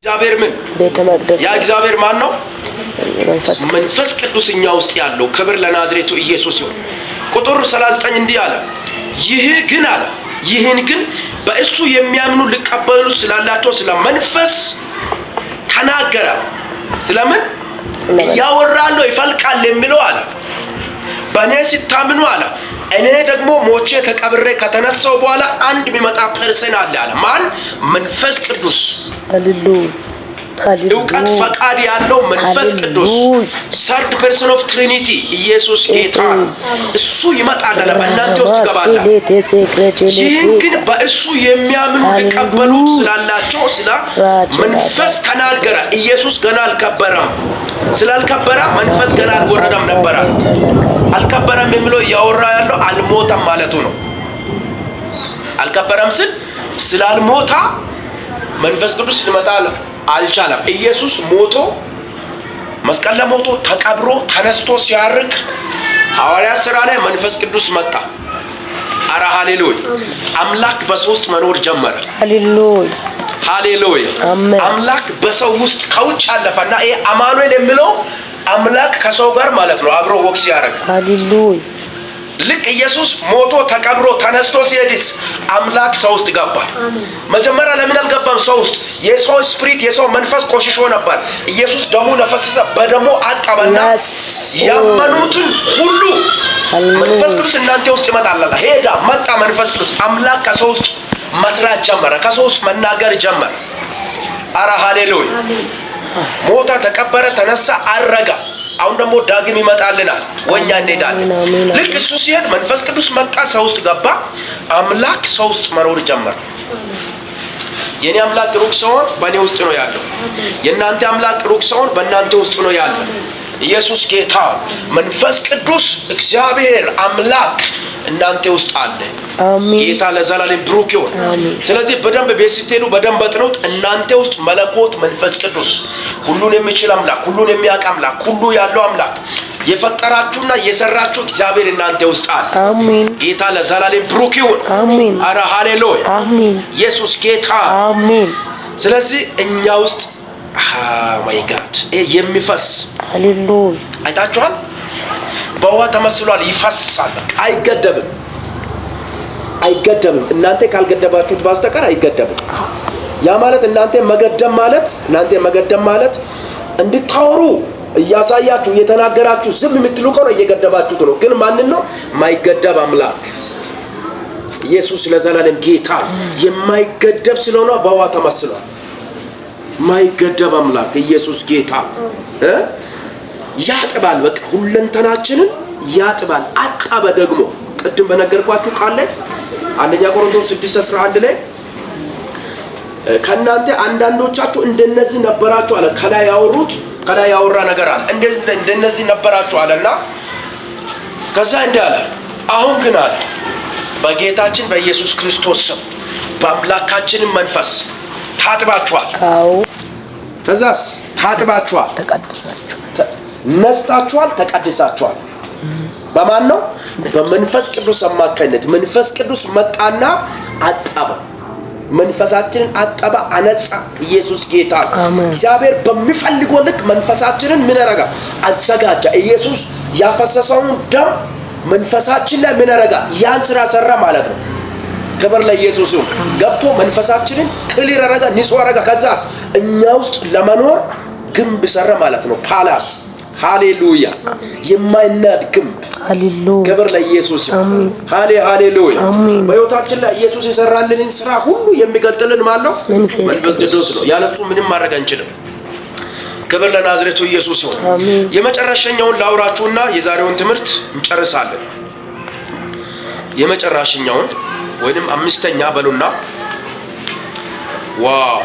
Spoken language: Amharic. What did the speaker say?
እግዚአብሔር ምን ቤተ መቅደስ ያ እግዚአብሔር ማን ነው? መንፈስ ቅዱስ እኛ ውስጥ ያለው። ክብር ለናዝሬቱ ኢየሱስ ይሁን። ቁጥር 39 እንዲህ አለ፣ ይህን ግን በእሱ የሚያምኑ ሊቀበሉ ስላላቸው ስለ መንፈስ ተናገረ። ስለምን ያወራለው ይፈልቃል የሚለው አለ። በእኔ ሲታምኑ አለ እኔ ደግሞ ሞቼ ተቀብሬ ከተነሳው በኋላ አንድ የሚመጣ ፐርሰን አለ። ማን? መንፈስ ቅዱስ። ሃሌሉያ። እውቀት ፈቃድ ያለው መንፈስ ቅዱስ ሰርድ ፐርሰን ኦፍ ትሪኒቲ ኢየሱስ ጌታ እሱ ይመጣል አለ። በእናንተ ውስጥ ይገባል። ይህን ግን በእሱ የሚያምኑ ሊቀበሉት ስላላቸው ስለ መንፈስ ተናገረ። ኢየሱስ ገና አልከበረም። ስላልከበረ መንፈስ ገና አልወረደም ነበር። አልከበረም የሚለው እያወራ ያለው አልሞተም ማለቱ ነው። አልከበረም ስላልሞታ መንፈስ ቅዱስ ሊመጣ አልቻለም። ኢየሱስ ሞቶ መስቀል ላይ ሞቶ ተቀብሮ ተነስቶ ሲያርግ ሐዋርያ ሥራ ላይ መንፈስ ቅዱስ መጣ። አረ ሃሌሉያ! አምላክ በሶስት መኖር ጀመረ። ሃሌሉያ ሃሌሉያ! አምላክ በሰው ውስጥ ከውጭ አለፈና ይሄ አማኑኤል የሚለው አምላክ ከሰው ጋር ማለት ነው አብሮ ወክስ ያደርግ። ሃሌሉያ! ልክ ኢየሱስ ሞቶ ተቀብሮ ተነስቶ ሲሄድስ አምላክ ሰው ውስጥ ገባ። መጀመሪያ ለምን አልገባም? ሰው ውስጥ የሰው ስፒሪት የሰው መንፈስ ቆሽሾ ነበር። ኢየሱስ ደሙ ነፈሰ፣ በደሙ አጠበና ያመኑትን ሁሉ መንፈስ ቅዱስ እናንተ ውስጥ ይመጣል። ሄዳ መጣ መንፈስ ቅዱስ። አምላክ ከሰው ውስጥ መስራት ጀመረ። ከሰው ውስጥ መናገር ጀመረ። አረ ሃሌሉያ! ሞተ፣ ተቀበረ፣ ተነሳ፣ አረጋ። አሁን ደግሞ ዳግም ይመጣልናል። ወኛ እንሄዳለን። ልክ እሱ ሲሄድ መንፈስ ቅዱስ መጣ፣ ሰው ውስጥ ገባ። አምላክ ሰው ውስጥ መኖር ጀመረ። የኔ አምላክ ሩቅ ሳይሆን በእኔ ውስጥ ነው ያለው። የእናንተ አምላክ ሩቅ ሳይሆን በእናንተ ውስጥ ነው ያለው። ኢየሱስ ጌታ፣ መንፈስ ቅዱስ እግዚአብሔር አምላክ እናንተ ውስጥ አለ። አሜን። ጌታ ለዘላለም ብሩክ ይሁን። ስለዚህ በደንብ ቤት ስትሄዱ በደንብ አጥኑት። እናንተ ውስጥ መለኮት መንፈስ ቅዱስ ሁሉን የሚችል አምላክ፣ ሁሉን የሚያውቅ አምላክ፣ ሁሉ ያለው አምላክ የፈጠራችሁና የሰራችሁ እግዚአብሔር እናንተ ውስጥ አለ። አሜን። ጌታ ለዘላለም ብሩክ ይሁን። አሜን። አረ ሃሌሉያ! አሜን። ኢየሱስ ጌታ፣ አሜን። ስለዚህ እኛ ውስጥ ማይ ጋድ የሚፈስ ሃሌሉያ! አይታችኋል? በውሃ ተመስሏል። ይፈሳል። አይገደብም። እናንተ ካልገደባችሁት በስተቀር አይገደብም። ያ ማለት እናንተ መገደብ ማለት እንድታወሩ እያሳያችሁ እየተናገራችሁ ዝም የምትሉ ከሆነ እየገደባችሁት ነው። ግን ማንን ነው? ማይገደብ አምላክ ኢየሱስ ለዘላለም ጌታ የማይገደብ ስለሆነ በውሃ ተመስሏል። ማይገደብ አምላክ ኢየሱስ ጌታ ያጥባል። በቃ ሁለንተናችንን ያጥባል። አጠበ ደግሞ ቅድም በነገርኳችሁ ቃል ላይ አንደኛ ቆሮንቶስ 6:11 ላይ ከናንተ አንዳንዶቻችሁ እንደነዚህ ነበራችሁ አለ። ከላይ ያወራ ነገር አለ። እንደነዚህ ነበራችሁ አለና ከዛ እንዲህ አለ፣ አሁን ግን አለ በጌታችን በኢየሱስ ክርስቶስ ስም በአምላካችን መንፈስ ታጥባችኋል። አዎ። ከዛስ ታጥባችኋል፣ ተቀድሳችኋል፣ ነጽታችኋል፣ ተቀድሳችኋል። በማን ነው? በመንፈስ ቅዱስ አማካኝነት። መንፈስ ቅዱስ መጣና አጠበ። መንፈሳችንን አጠበ፣ አነጻ። ኢየሱስ ጌታ። እግዚአብሔር በሚፈልገው ልክ መንፈሳችንን ምን ያረጋ? አዘጋጀ። ኢየሱስ ያፈሰሰውን ደም መንፈሳችን ላይ ምን ያረጋ? ያን ስራ ሰራ ማለት ነው። ክብር ለኢየሱስ ይሁን። ገብቶ መንፈሳችንን ክሊር አረጋ፣ ንጹህ አረጋ። ከዛስ እኛ ውስጥ ለመኖር ግንብ ሰራ ማለት ነው። ፓላስ ሃሌሉያ! የማይናድ ግንብ። ሃሌሉያ! ክብር ለኢየሱስ ይሁን። ሃሌሉያ! በሕይወታችን ላይ ኢየሱስ የሰራልንን ስራ ሁሉ የሚገልጥልን ማን ነው? መንፈስ ቅዱስ ነው። ያለሱ ምንም ማድረግ አንችልም። ክብር ለናዝሬቱ ኢየሱስ ይሁን። የመጨረሻኛውን ላውራችሁና የዛሬውን ትምህርት እንጨርሳለን። የመጨረሻኛውን ወይንም አምስተኛ በሉና ዋው